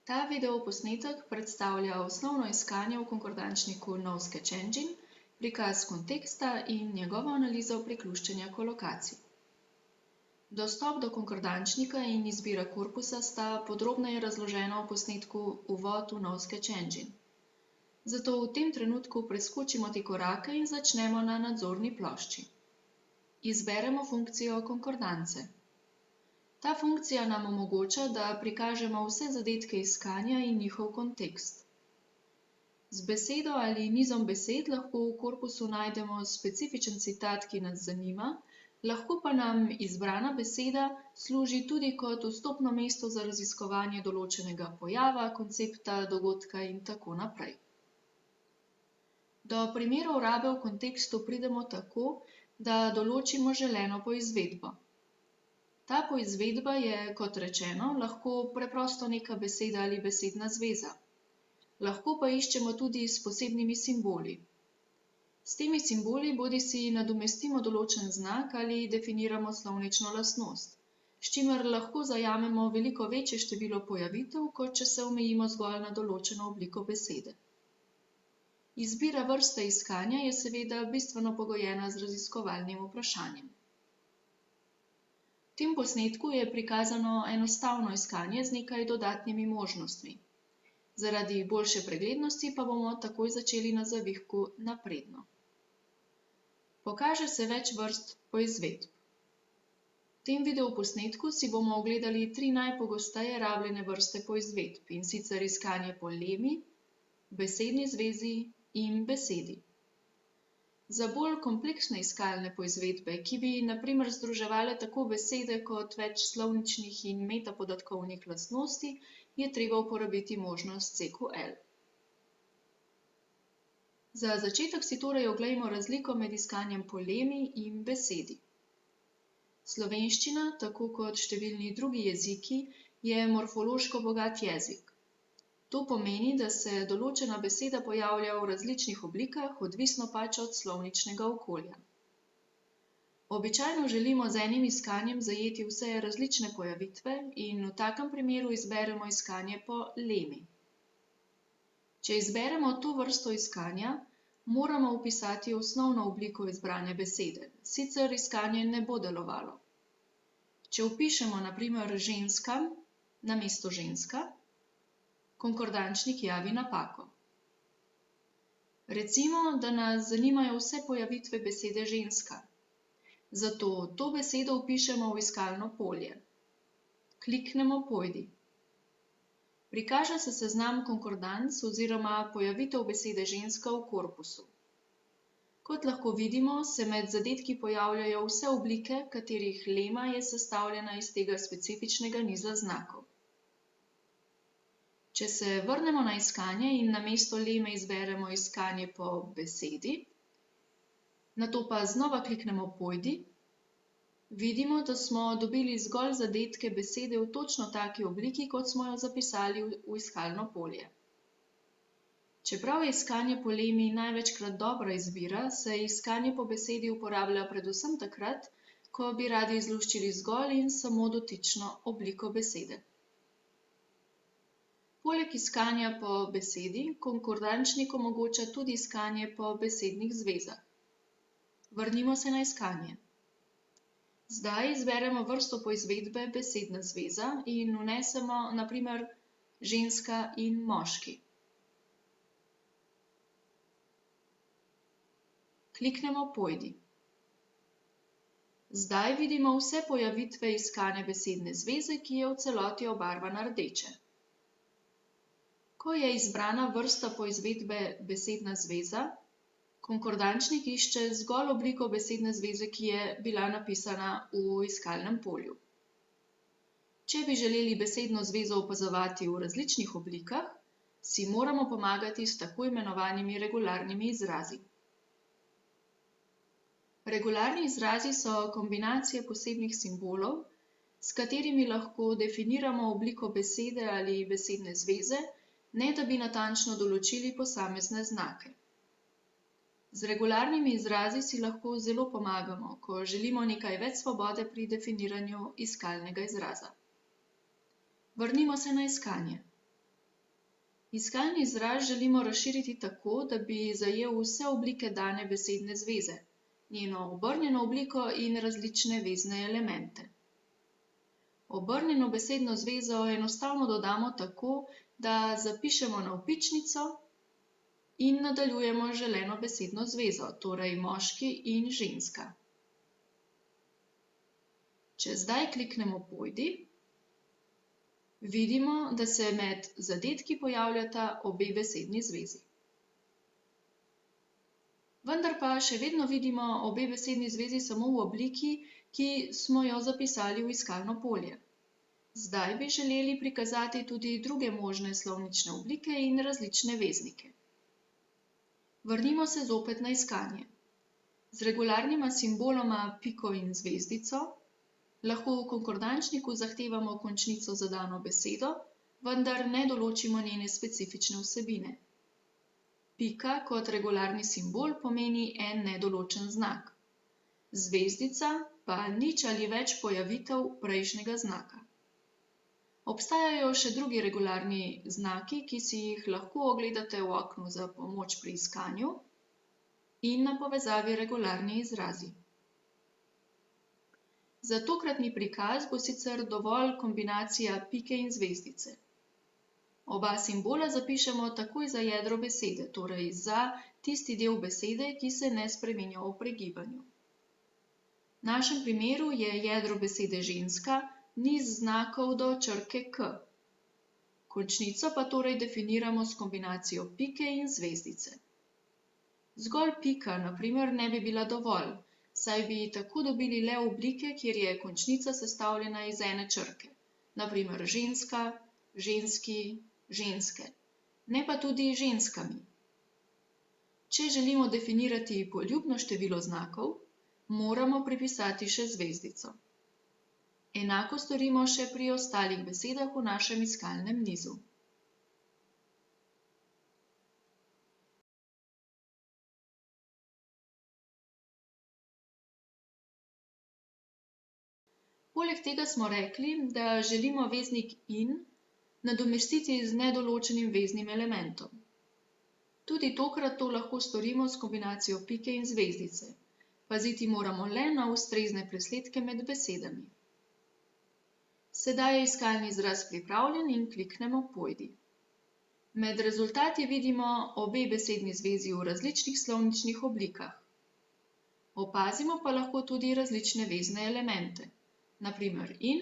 Ta videoposnetek predstavlja osnovno iskanje v konkordančniku Nov Sketch Engine, prikaz konteksta in njegovo analizo priključenja kolokacij. Dostop do konkordančnika in izbira korpusa sta podrobneje razložena v posnetku Uvod v Nov Sketch Engine. Zato v tem trenutku preskočimo te korake in začnemo na nadzorni plošči. Izberemo funkcijo konkordance. Ta funkcija nam omogoča, da prikažemo vse zadetke iskanja in njihov kontekst. Z besedo ali nizom besed lahko v korpusu najdemo specifičen citat, ki nas zanima, lahko pa nam izbrana beseda služi tudi kot vstopno mesto za raziskovanje določenega pojava, koncepta, dogodka in tako naprej. Do primerov rabe v kontekstu pridemo tako, da določimo želeno poizvedbo. Ta poizvedba je, kot rečeno, lahko preprosto neka beseda ali besedna zveza. Lahko pa iščemo tudi s posebnimi simboli. S temi simboli bodisi nadomestimo določen znak ali definiramo slovnično lastnost, s čimer lahko zajamemo veliko večje število pojavitev, kot če se omejimo zgolj na določeno obliko besede. Izbira vrste iskanja je seveda bistveno pogojena z raziskovalnim vprašanjem. V tem posnetku je prikazano enostavno iskanje z nekaj dodatnimi možnostmi. Zaradi boljše preglednosti pa bomo takoj začeli na zavihku Napredno. Pokaže se več vrst poizvedb. V tem videoposnetku si bomo ogledali 3 najpogosteje rabljene vrste poizvedb, in sicer iskanje po lemi, besedni zvezi in besedi. Za bolj kompleksne iskalne poizvedbe, ki bi na primer združevale tako besede kot več slovničnih in metapodatkovnih lastnosti, je treba uporabiti možnost CQL. Za začetek si torej oglejmo razliko med iskanjem po lemi in besedi. Slovenščina, tako kot številni drugi jeziki, je morfološko bogat jezik. To pomeni, da se določena beseda pojavlja v različnih oblikah, odvisno pač od slovničnega okolja. Običajno želimo z enim iskanjem zajeti vse različne pojavitve in v takem primeru izberemo iskanje po lemi. Če izberemo to vrsto iskanja, moramo vpisati osnovno obliko izbrane besede, sicer iskanje ne bo delovalo. Če vpišemo na primer ženska namesto ženska, konkordančnik javi napako. Recimo, da nas zanimajo vse pojavitve besede ženska. Zato to besedo vpišemo v iskalno polje. Kliknemo Pojdi. Prikaže se seznam konkordanc oziroma pojavitev besede ženska v korpusu. Kot lahko vidimo, se med zadetki pojavljajo vse oblike, katerih lema je sestavljena iz tega specifičnega niza znakov. Če se vrnemo na iskanje in namesto leme izberemo iskanje po besedi, nato pa znova kliknemo Pojdi, vidimo, da smo dobili zgolj zadetke besede v točno taki obliki, kot smo jo zapisali v iskalno polje. Čeprav je iskanje po lemi največkrat dobra izbira, se iskanje po besedi uporablja predvsem takrat, ko bi radi izluščili zgolj in samo dotično obliko besede. Poleg iskanja po besedi, konkordančnik omogoča tudi iskanje po besednih zvezah. Vrnimo se na iskanje. Zdaj izberemo vrsto poizvedbe besedna zveza in vnesemo na primer ženska in moški. Kliknemo Pojdi. Zdaj vidimo vse pojavitve iskane besedne zveze, ki je v celoti obarvana rdeče. Ko je izbrana vrsta poizvedbe besedna zveza, konkordančnik išče zgolj obliko besedne zveze, ki je bila napisana v iskalnem polju. Če bi želeli besedno zvezo opazovati v različnih oblikah, si moramo pomagati s tako imenovanimi regularnimi izrazi. Regularni izrazi so kombinacije posebnih simbolov, s katerimi lahko definiramo obliko besede ali besedne zveze, ne da bi natančno določili posamezne znake. Z regularnimi izrazi si lahko zelo pomagamo, ko želimo nekaj več svobode pri definiranju iskalnega izraza. Vrnimo se na iskanje. Iskalni izraz želimo razširiti tako, da bi zajel vse oblike dane besedne zveze, njeno obrnjeno obliko in različne vezne elemente. Obrnjeno besedno zvezo enostavno dodamo tako, da zapišemo navpičnico in nadaljujemo z želeno besedno zvezo, torej moški in ženska. Če zdaj kliknemo Pojdi, vidimo, da se med zadetki pojavljata obe besedni zvezi. Vendar pa še vedno vidimo obe besedni zvezi samo v obliki, ki smo jo zapisali v iskalno polje. Zdaj bi želeli prikazati tudi druge možne slovnične oblike in različne veznike. Vrnimo se zopet na iskanje. Z regularnima simboloma piko in zvezdico lahko v konkordančniku zahtevamo končnico za dano besedo, vendar ne določimo njene specifične vsebine. Pika kot regularni simbol pomeni en nedoločen znak. Zvezdica pa nič ali več pojavitev prejšnjega znaka. Obstajajo še drugi regularni znaki, ki si jih lahko ogledate v oknu za pomoč pri iskanju in na povezavi regularni izrazi. Za tokratni prikaz bo sicer dovolj kombinacija pike in zvezdice. Oba simbola zapišemo takoj za jedro besede, torej za tisti del besede, ki se ne spreminja ob pregibanju. V našem primeru je jedro besede ženska niz znakov do črke K. Končnico pa torej definiramo s kombinacijo pike in zvezdice. Zgolj pika, na primer, ne bi bila dovolj, saj bi tako dobili le oblike, kjer je končnica sestavljena iz ene črke, na primer ženska, ženski, ženske, ne pa tudi ženskami. Če želimo definirati poljubno število znakov, moramo pripisati še zvezdico. Enako storimo še pri ostalih besedah v našem iskalnem nizu. Poleg tega smo rekli, da želimo veznik in nadomestiti z nedoločenim veznim elementom. Tudi tokrat to lahko storimo s kombinacijo pike in zvezdice. Paziti moramo le na ustrezne presledke med besedami. Sedaj je iskalni izraz pripravljen in kliknemo Pojdi. Med rezultati vidimo obe besedni zvezi v različnih slovničnih oblikah. Opazimo pa lahko tudi različne vezne elemente. Na primer in,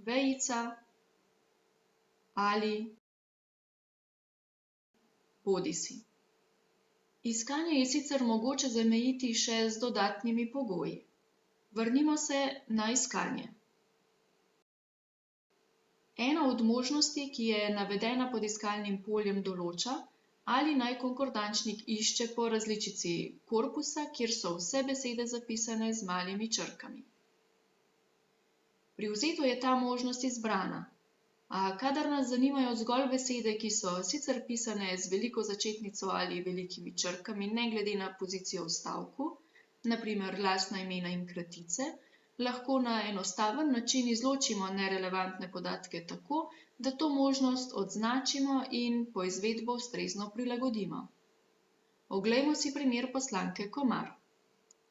vejica ali bodisi. Iskanje je sicer mogoče zamejiti še z dodatnimi pogoji. Vrnimo se na iskanje. Ena od možnosti, ki je navedena pod iskalnim poljem, določa, ali naj konkordančnik išče po različici korpusa, kjer so vse besede zapisane z malimi črkami. Pri vzetu je ta možnost izbrana, a kadar nas zanimajo zgolj besede, ki so sicer pisane z veliko začetnico ali velikimi črkami, ne glede na pozicijo v stavku, na primer lastna imena in kratice, lahko na enostaven način izločimo nerelevantne podatke tako, da to možnost odznačimo in poizvedbo ustrezno prilagodimo. Oglejmo si primer poslanke Komar.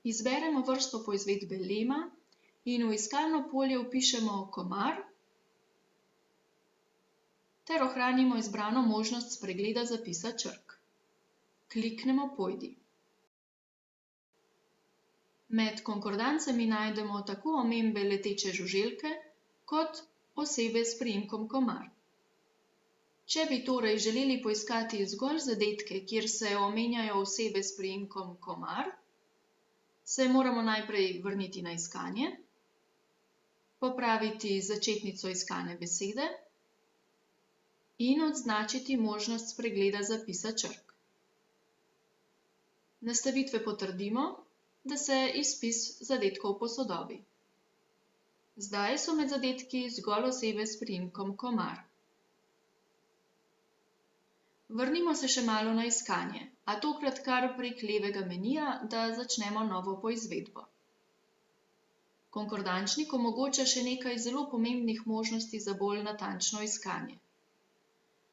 Izberemo vrsto poizvedbe Lema in v iskalno polje vpišemo Komar ter ohranimo izbrano možnost spregleda zapisa črk. Kliknemo Pojdi. Med konkordancami najdemo tako omembe leteče žuželke kot osebe s priimkom Komar. Če bi torej želeli poiskati zgolj zadetke, kjer se omenjajo osebe s priimkom Komar, se moramo najprej vrniti na iskanje, popraviti začetnico iskane besede in odznačiti možnost spregleda zapisa črk. Nastavitve potrdimo, da se izpis zadetkov posodobi. Zdaj so med zadetki zgolj osebe s priimkom Komar. Vrnimo se še malo na iskanje, a tokrat kar prek levega menija, da začnemo novo poizvedbo. Konkordančnik omogoča še nekaj zelo pomembnih možnosti za bolj natančno iskanje.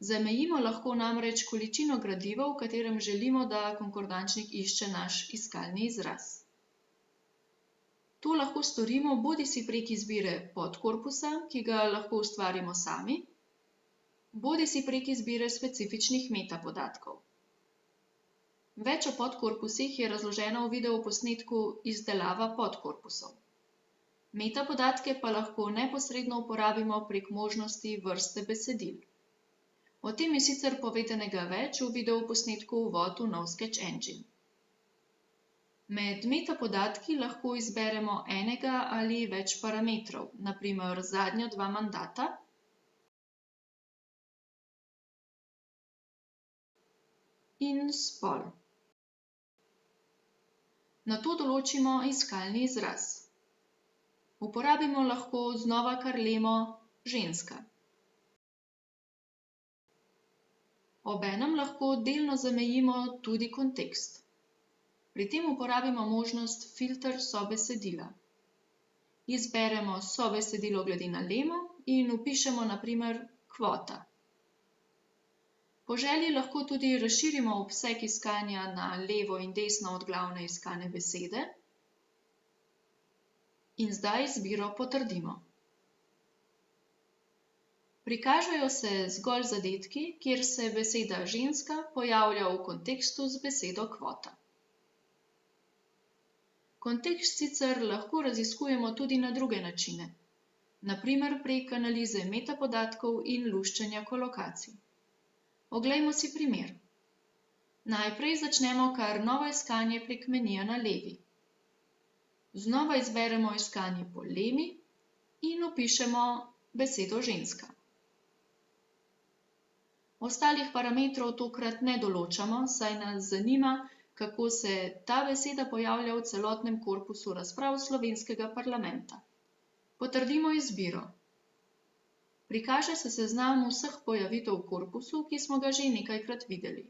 Zamejimo lahko namreč količino gradiva, v katerem želimo, da konkordančnik išče naš iskalni izraz. To lahko storimo bodisi prek izbire podkorpusa, ki ga lahko ustvarimo sami, bodisi prek izbire specifičnih metapodatkov. Več o podkorpusih je razloženo v videoposnetku Izdelava podkorpusov. Metapodatke pa lahko neposredno uporabimo prek možnosti vrste besedil. O tem je sicer povedanega več v videoposnetku Uvod v nov Sketch Engine. Med metapodatki lahko izberemo enega ali več parametrov, na primer zadnja 2 mandata, in spol. Nato določimo iskalni izraz. Uporabimo lahko znova kar lemo ženska. Obenem lahko delno zamejimo tudi kontekst. Pri tem uporabimo možnost Filter sobesedila. Izberemo sobesedilo glede na lemo in vpišemo na primer kvota. Po želji lahko tudi razširimo obseg iskanja na levo in desno od glavne iskane besede in zdaj izbiro potrdimo. Prikažejo se zgolj zadetki, kjer se beseda ženska pojavlja v kontekstu z besedo kvota. Kontekst sicer lahko raziskujemo tudi na druge načine, na primer prek analize metapodatkov in luščenja kolokacij. Oglejmo si primer. Najprej začnemo kar novo iskanje prek menija na levi. Znova izberemo iskanje po lemi in vpišemo besedo ženska. Ostalih parametrov tokrat ne določamo, saj nas zanima, kako se ta beseda pojavlja v celotnem korpusu razprav slovenskega parlamenta. Potrdimo izbiro. Prikaže se seznam vseh pojavitev v korpusu, ki smo ga že nekajkrat videli.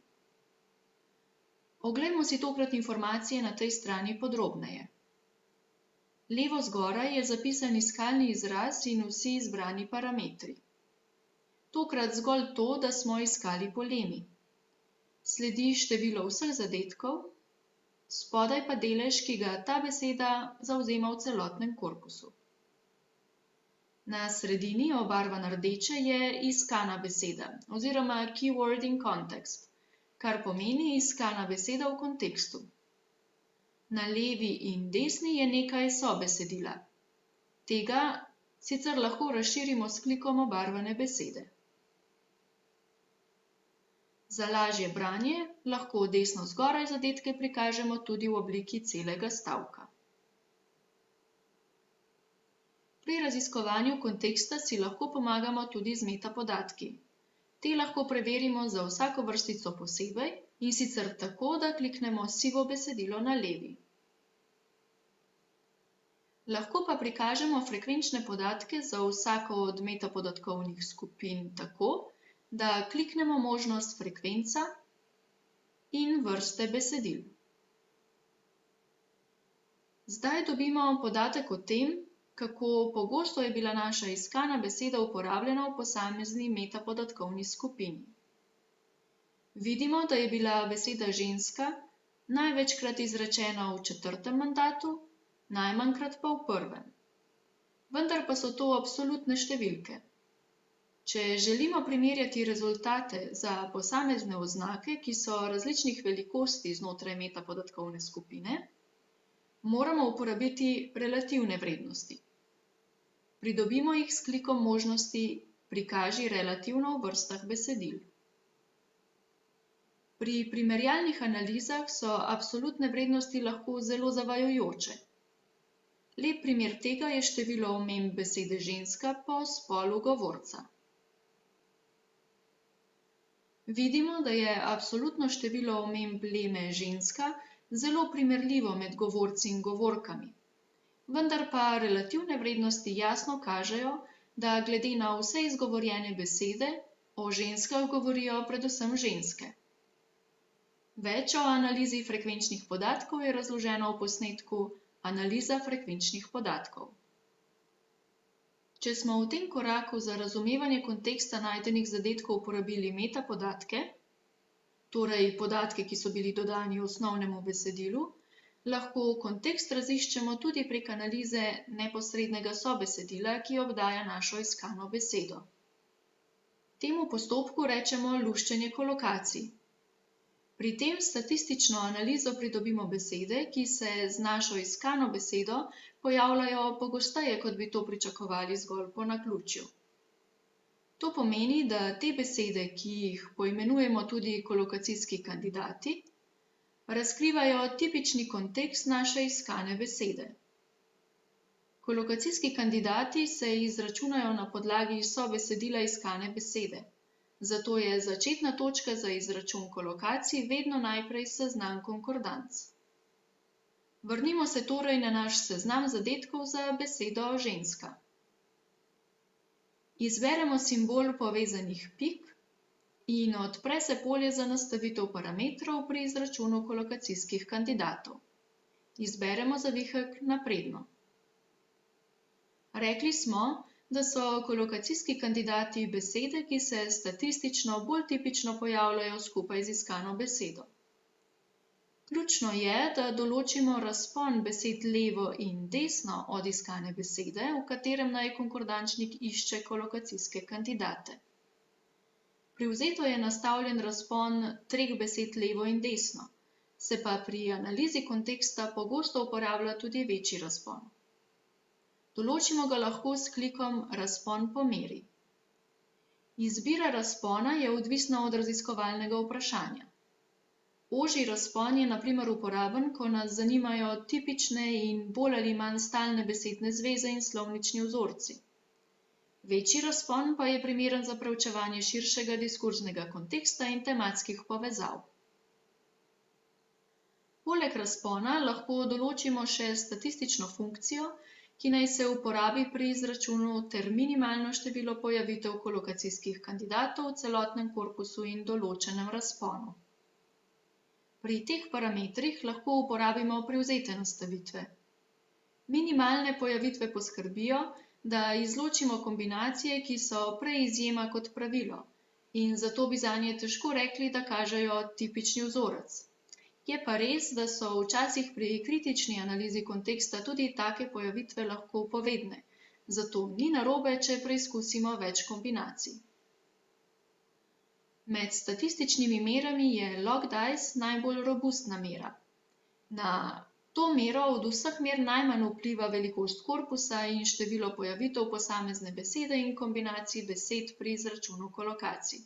Oglejmo si tokrat informacije na tej strani podrobneje. Levo zgoraj je zapisan iskalni izraz in vsi izbrani parametri. Tokrat zgolj to, da smo iskali po lemi. Sledi število vseh zadetkov, spodaj pa delež, ki ga ta beseda zavzema v celotnem korpusu. Na sredini, obarvan rdeče, je iskana beseda oziroma keyword in context, kar pomeni iskana beseda v kontekstu. Na levi in desni je nekaj sobesedila. Tega sicer lahko razširimo s klikom obarvane besede. Za lažje branje lahko desno zgoraj zadetke prikažemo tudi v obliki celega stavka. Pri raziskovanju konteksta si lahko pomagamo tudi z metapodatki. Te lahko preverimo za vsako vrstico posebej in sicer tako, da kliknemo sivo besedilo na levi. Lahko pa prikažemo frekvenčne podatke za vsako od metapodatkovnih skupin tako, da kliknemo možnost frekvenca in vrste besedil. Zdaj dobimo podatek o tem, kako pogosto je bila naša iskana beseda uporabljena v posamezni metapodatkovni skupini. Vidimo, da je bila beseda ženska največkrat izrečena v 4. mandatu, najmanjkrat pa v 1. Vendar pa so to absolutne številke. Če želimo primerjati rezultate za posamezne oznake, ki so različnih velikosti znotraj metapodatkovne skupine, moramo uporabiti relativne vrednosti. Pridobimo jih s klikom možnosti Prikaži relativno v vrstah besedil. Pri primerjalnih analizah so absolutne vrednosti lahko zelo zavajajoče. Lep primer tega je število omemb besede ženska po spolu govorca. Vidimo, da je absolutno število omemb leme ženska zelo primerljivo med govorci in govorkami. Vendar pa relativne vrednosti jasno kažejo, da glede na vse izgovorjene besede, o ženskah govorijo predvsem ženske. Več o analizi frekvenčnih podatkov je razloženo v posnetku Analiza frekvenčnih podatkov. Če smo v tem koraku za razumevanje konteksta najdenih zadetkov uporabili metapodatke, torej podatke, ki so bili dodani osnovnemu besedilu, lahko kontekst raziščemo tudi prek analize neposrednega sobesedila, ki obdaja našo iskano besedo. Temu postopku rečemo luščenje kolokacij. Pri tem statistično analizo pridobimo besede, ki se z našo iskano besedo pojavljajo pogosteje, kot bi to pričakovali zgolj po naključju. To pomeni, da te besede, ki jih poimenujemo tudi kolokacijski kandidati, razkrivajo tipični kontekst naše iskane besede. Kolokacijski kandidati se izračunajo na podlagi sobesedila iskane besede. Zato je začetna točka za izračun kolokacij vedno najprej seznam konkordanc. Vrnimo se torej na naš seznam zadetkov za besedo ženska. Izberemo simbol povezanih pik in odpre se polje za nastavitev parametrov pri izračunu kolokacijskih kandidatov. Izberemo zavihek Napredno. Rekli smo, da so kolokacijski kandidati besede, ki se statistično bolj tipično pojavljajo skupaj z iskano besedo. Ključno je, da določimo razpon besed levo in desno od iskane besede, v katerem naj konkordančnik išče kolokacijske kandidate. Privzeto je nastavljen razpon 3 besed levo in desno, se pa pri analizi konteksta pogosto uporablja tudi večji razpon. Določimo ga lahko s klikom Razpon pomeri. Izbira razpona je odvisna od raziskovalnega vprašanja. Ožji razpon je na primer uporaben, ko nas zanimajo tipične in bolj ali manj stalne besedne zveze in slovnični vzorci. Večji razpon pa je primeren za preučevanje širšega diskurznega konteksta in tematskih povezav. Poleg razpona lahko določimo še statistično funkcijo, ki naj se uporabi pri izračunu ter minimalno število pojavitev kolokacijskih kandidatov v celotnem korpusu in določenem razponu. Pri teh parametrih lahko uporabimo privzete nastavitve. Minimalne pojavitve poskrbijo, da izločimo kombinacije, ki so prej izjema kot pravilo, in zato bi zanje težko rekli, da kažejo tipični vzorec. Je pa res, da so včasih pri kritični analizi konteksta tudi take pojavitve lahko povedne, zato ni narobe, če preizkusimo več kombinacij. Med statističnimi merami je log-dice najbolj robustna mera. Na to mero od vseh mer najmanj vpliva velikost korpusa in število pojavitev posamezne besede in kombinacij besed pri izračunu kolokacij.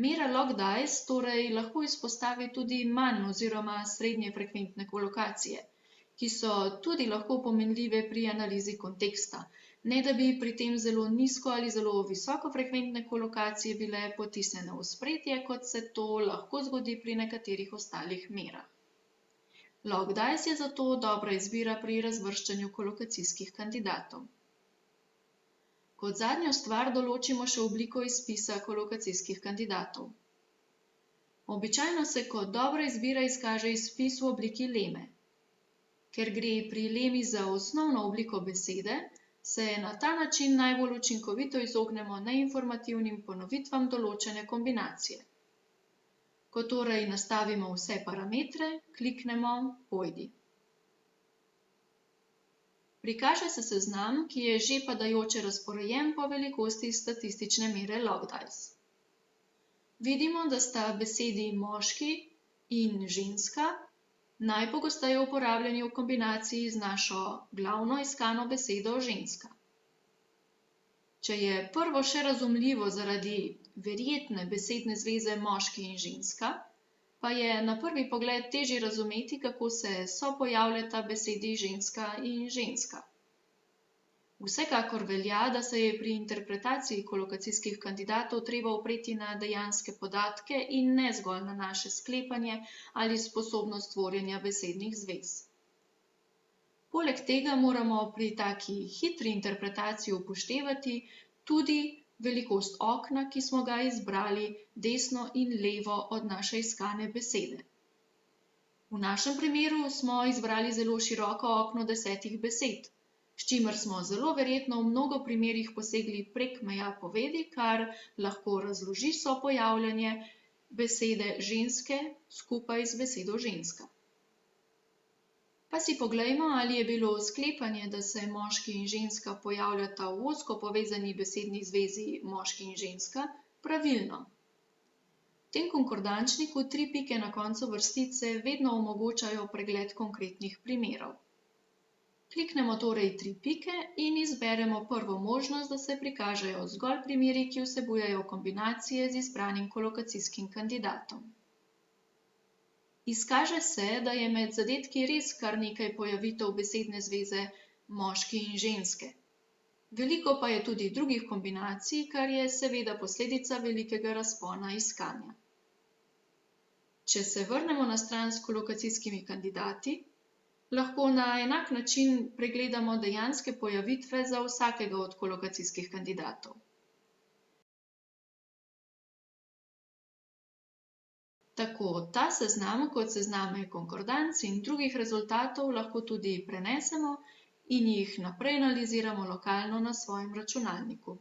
Mera log-dice torej lahko izpostavi tudi manj oziroma srednje frekventne kolokacije, ki so tudi lahko pomenljive pri analizi konteksta, ne da bi pri tem zelo nizko ali zelo visoko frekventne kolokacije bile potisnjene v ospredje, kot se to lahko zgodi pri nekaterih ostalih merah. Log-dice je zato dobra izbira pri razvrščanju kolokacijskih kandidatov. Kot zadnjo stvar določimo še obliko izpisa kolokacijskih kandidatov. Običajno se kot dobra izbira izkaže izpis v obliki leme. Ker gre pri lemi za osnovno obliko besede, se na ta način najbolj učinkovito izognemo neinformativnim ponovitvam določene kombinacije. Ko torej nastavimo vse parametre, kliknemo Pojdi. Prikaže se seznam, ki je že padajoče razporejen po velikosti statistične mere log-dice. Vidimo, da sta besedi moški in ženska najpogosteje uporabljeni v kombinaciji z našo glavno iskano besedo ženska. Če je prvo še razumljivo zaradi verjetne besedne zveze moški in ženska, pa je na prvi pogled težje razumeti, kako se sopojavljata besedi ženska in ženska. Vsekakor velja, da se je pri interpretaciji kolokacijskih kandidatov treba opreti na dejanske podatke in ne zgolj na naše sklepanje ali sposobnost tvorjenja besednih zvez. Poleg tega moramo pri taki hitri interpretaciji upoštevati tudi velikost okna, ki smo ga izbrali desno in levo od naše iskane besede. V našem primeru smo izbrali zelo široko okno 10 besed, s čimer smo zelo verjetno v mnogo primerih posegli prek meja povedi, kar lahko razloži sopojavljanje besede ženske skupaj z besedo ženska. Pa si poglejmo, ali je bilo sklepanje, da se moški in ženska pojavljata v ozko povezani besedni zvezi moški in ženska, pravilno. V tem konkordančniku 3 pike na koncu vrstice vedno omogočajo pregled konkretnih primerov. Kliknemo torej 3 pike in izberemo prvo možnost, da se prikažejo zgolj primeri, ki vsebujejo kombinacije z izbranim kolokacijskim kandidatom. Izkaže se, da je med zadetki res kar nekaj pojavitev besedne zveze moški in ženske. Veliko pa je tudi drugih kombinacij, kar je seveda posledica velikega razpona iskanja. Če se vrnemo na stran s kolokacijskimi kandidati, lahko na enak način pregledamo dejanske pojavitve za vsakega od kolokacijskih kandidatov. Tako ta seznam kot sezname konkordanc in drugih rezultatov lahko tudi prenesemo in jih naprej analiziramo lokalno na svojem računalniku.